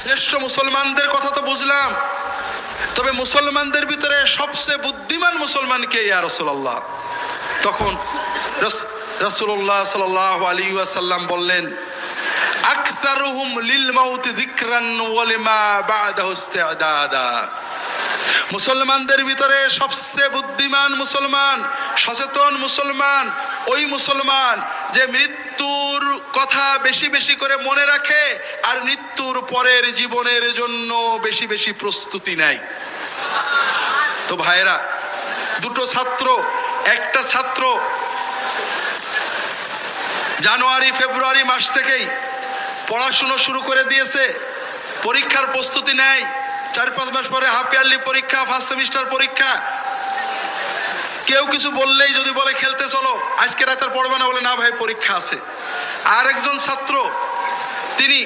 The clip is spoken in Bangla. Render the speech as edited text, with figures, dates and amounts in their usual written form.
শ্রেষ্ঠ মুসলমানদের কথা তো বুঝলাম, তবে মুসলমানদের ভিতরে সবচেয়ে বুদ্ধিমান মুসলমান কে ইয়া রাসূলুল্লাহ? তখন রাসূলুল্লাহ সাল্লাল্লাহু আলাইহি ওয়াসাল্লাম বললেন, আকতারুহুম লিল মাউতি যিকরান ওয়া লিমা বা'দাহু ইস্তি'দাদা। মুসলমানদের ভিতরে সবচেয়ে বুদ্ধিমান মুসলমান, সচেতন মুসলমান ওই মুসলমান যে মৃত্যুর কথা বেশি বেশি করে মনে রাখে আর মৃত্যুর পরের জীবনের জন্য বেশি বেশি প্রস্তুতি নেয়। তো ভাইরা, দুটো ছাত্র, একটা ছাত্র জানুয়ারি ফেব্রুয়ারি মাস থেকেই পড়াশুনো শুরু করে দিয়েছে, পরীক্ষার প্রস্তুতি নেয়। 4-5 মাস পরে হাফ ইয়ারলি পরীক্ষা, ফার্স্ট সেমিস্টার পরীক্ষা। কেউ কিছু বললেই যদি বলে খেলতে চলো, আজকে রাতে আর পড়বে না, বলে না ভাই পরীক্ষা আছে। আর একজন ছাত্র তিনি